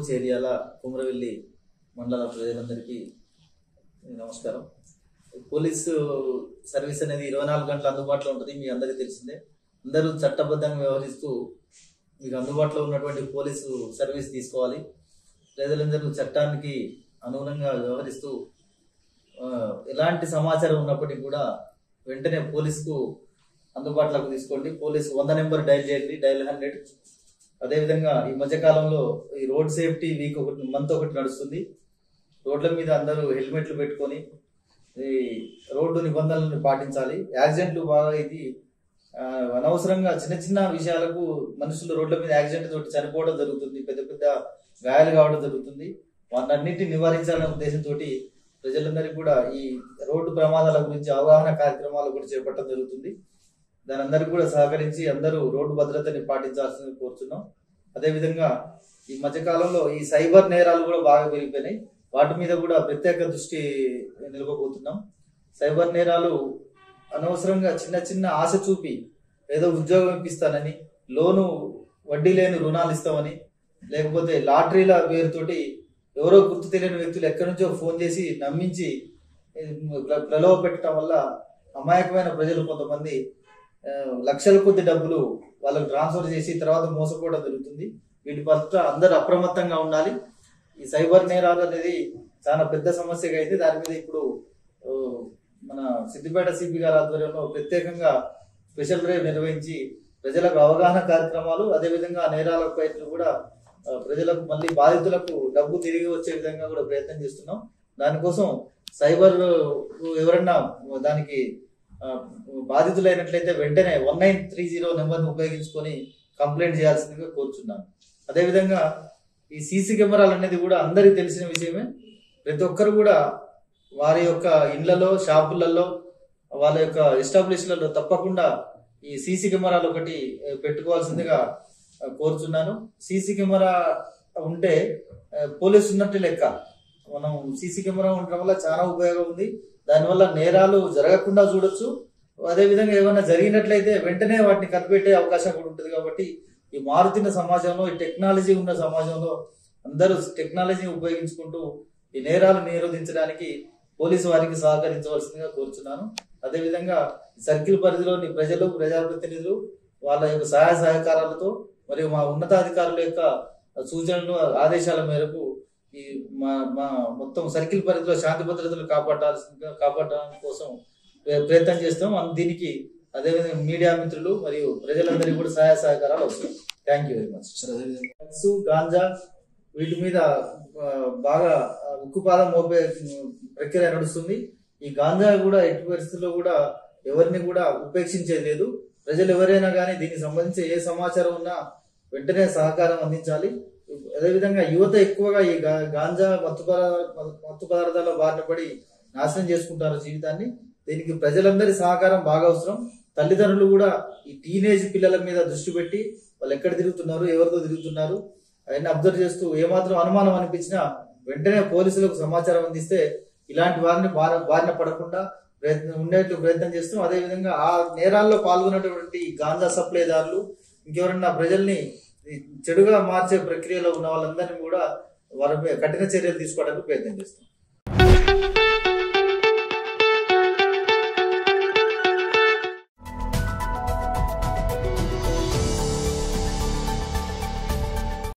Coach ఏరియాల Kumaravelli మండల ప్రజలందరికీ నమస్కారం. పోలీసు సర్వీస్ అనేది 24 గంటలు అందుబాటులో ఉంటుంది. మీ అందరికీ తెలిసిందే. అందరూ చట్టబద్ధంగా వ్యవహరిస్తూ మీకు అందుబాటులో ఉన్నటువంటి పోలీసు సర్వీస్ తీసుకోవాలి. ప్రజలందరూ చట్టానికి అనుగుణంగా వ్యవహరిస్తూ ఎలాంటి సమాచారం ఉన్నప్పటికీ కూడా వెంటనే పోలీసుకు అందుబాటులోకి తీసుకోండి. పోలీసు 100 నెంబర్ డైల్ చేయండి, డైల్ 100. అదేవిధంగా ఈ మధ్యకాలంలో ఈ రోడ్ సేఫ్టీ వీక్ మంత్ ఒకటి నడుస్తుంది. రోడ్ల మీద అందరూ హెల్మెట్లు పెట్టుకొని ఈ రోడ్డు నిబంధనలను పాటించాలి. యాక్సిడెంట్లు బాగా ఇది అనవసరంగా చిన్న చిన్న విషయాలకు మనుషులు రోడ్ల మీద యాక్సిడెంట్ తోటి చనిపోవడం జరుగుతుంది, పెద్ద పెద్ద గాయాలు కావడం జరుగుతుంది. వాటన్నిటిని నివారించాలనే ఉద్దేశంతో ప్రజలందరికీ కూడా ఈ రోడ్డు ప్రమాదాల గురించి అవగాహన కార్యక్రమాలు కూడా చేపట్టడం జరుగుతుంది. దాని అందరికీ కూడా సహకరించి అందరూ రోడ్డు భద్రతని పాటించాల్సింది కోరుతున్నాం. అదేవిధంగా ఈ మధ్యకాలంలో ఈ సైబర్ నేరాలు కూడా బాగా పెరిగిపోయినాయి. వాటి మీద కూడా ప్రత్యేక దృష్టి నిలబోతున్నాం. సైబర్ నేరాలు అనవసరంగా చిన్న చిన్న ఆశ చూపి ఏదో ఉద్యోగం ఇప్పిస్తానని, లోను వడ్డీ లేని రుణాలు ఇస్తామని, లేకపోతే లాటరీల పేరుతోటి ఎవరో గుర్తు తెలియని వ్యక్తులు ఎక్కడి నుంచో ఫోన్ చేసి నమ్మించి ప్రలోభ పెట్టడం వల్ల అమాయకమైన ప్రజలు కొంతమంది లక్షల కొద్ది డబ్బులు వాళ్ళకు ట్రాన్స్ఫర్ చేసి తర్వాత మోసపోవడం జరుగుతుంది. వీటి పట్ల అందరూ అప్రమత్తంగా ఉండాలి. ఈ సైబర్ నేరాలు అనేది చాలా పెద్ద సమస్యగా అయితే దాని మీద ఇప్పుడు మన సిద్దిపేట సిపి గారి ఆధ్వర్యంలో ప్రత్యేకంగా స్పెషల్ డ్రైవ్ నిర్వహించి ప్రజలకు అవగాహన కార్యక్రమాలు, అదేవిధంగా నేరాలపై కూడా ప్రజలకు మళ్ళీ బాధితులకు డబ్బు తిరిగి వచ్చే విధంగా కూడా ప్రయత్నం చేస్తున్నాం. దానికోసం సైబర్ ఎవరన్నా దానికి బాధితులైనట్లయితే వెంటనే 1930 నెంబర్ను ఉపయోగించుకొని కంప్లైంట్ చేయాల్సిందిగా కోరుచున్నాను. అదేవిధంగా ఈ సీసీ కెమెరాలు అనేది కూడా అందరికీ తెలిసిన విషయమే. ప్రతి ఒక్కరు కూడా వారి యొక్క ఇండ్లలో, షాపులలో, వాళ్ళ యొక్క ఎస్టాబ్లిష్లలో తప్పకుండా ఈ సీసీ కెమెరాలు ఒకటి పెట్టుకోవాల్సిందిగా కోరుచున్నాను. సీసీ కెమెరా ఉంటే పోలీసు ఉన్నట్టు లెక్క. మనం సీసీ కెమెరా ఉండడం వల్ల చాలా ఉపయోగం ఉంది. దానివల్ల నేరాలు జరగకుండా చూడొచ్చు. అదేవిధంగా ఏమైనా జరిగినట్లయితే వెంటనే వాటిని కనిపెట్టే అవకాశం కూడా ఉంటుంది. కాబట్టి ఈ మారుతున్న సమాజంలో, ఈ టెక్నాలజీ ఉన్న సమాజంలో అందరూ టెక్నాలజీని ఉపయోగించుకుంటూ ఈ నేరాలు నిరోధించడానికి పోలీసు వారికి సహకరించవలసిందిగా కోరుచున్నాను. అదేవిధంగా సర్కిల్ పరిధిలోని ప్రజలు, ప్రజాప్రతినిధులు వాళ్ళ యొక్క సహాయ సహకారాలతో మరియు మా ఉన్నతాధికారుల యొక్క సూచనలు, ఆదేశాల మేరకు ఈ మా మొత్తం సర్కిల్ పరిధిలో శాంతి భద్రతలు కాపాడడం కోసం ప్రయత్నం చేస్తాం. దీనికి అదేవిధంగా మీడియా మిత్రులు మరియు ప్రజలందరికీ కూడా సహాయ సహకారాలు వస్తాయి. Thank you very much. Drugs, ganja వీటి మీద బాగా ఉక్కుపాదం మోపే ప్రక్రియ నడుస్తుంది. ఈ గాంజా కూడా ఎట్టి పరిస్థితుల్లో కూడా ఎవరిని కూడా ఉపేక్షించేది లేదు. ప్రజలు ఎవరైనా కానీ దీనికి సంబంధించి ఏ సమాచారం ఉన్నా వెంటనే సహకారం అందించాలి. అదేవిధంగా యువత ఎక్కువగా ఈ గాంజా మత్తు పదార్థాల బారిన పడి నాశనం చేసుకుంటారు జీవితాన్ని. దీనికి ప్రజలందరి సహకారం బాగా అవసరం. తల్లిదండ్రులు కూడా ఈ టీనేజ్ పిల్లల మీద దృష్టి పెట్టి వాళ్ళు ఎక్కడ తిరుగుతున్నారు, ఎవరితో తిరుగుతున్నారు అవన్నీ అబ్జర్వ్ చేస్తూ ఏమాత్రం అనుమానం అనిపించినా వెంటనే పోలీసులకు సమాచారం అందిస్తే ఇలాంటి వారిని బారిన పడకుండా ఉండేట్లు ప్రయత్నం చేస్తాం. అదేవిధంగా ఆ నేరాల్లో పాల్గొన్నటువంటి గాంజా సప్లైదారులు, ఇంకెవరన్నా ప్రజల్ని చెడుగా మార్చే ప్రక్రియలో ఉన్న వాళ్ళందరినీ కూడా వారిపై కఠిన చర్యలు తీసుకోవడానికి ప్రయత్నం చేస్తాం.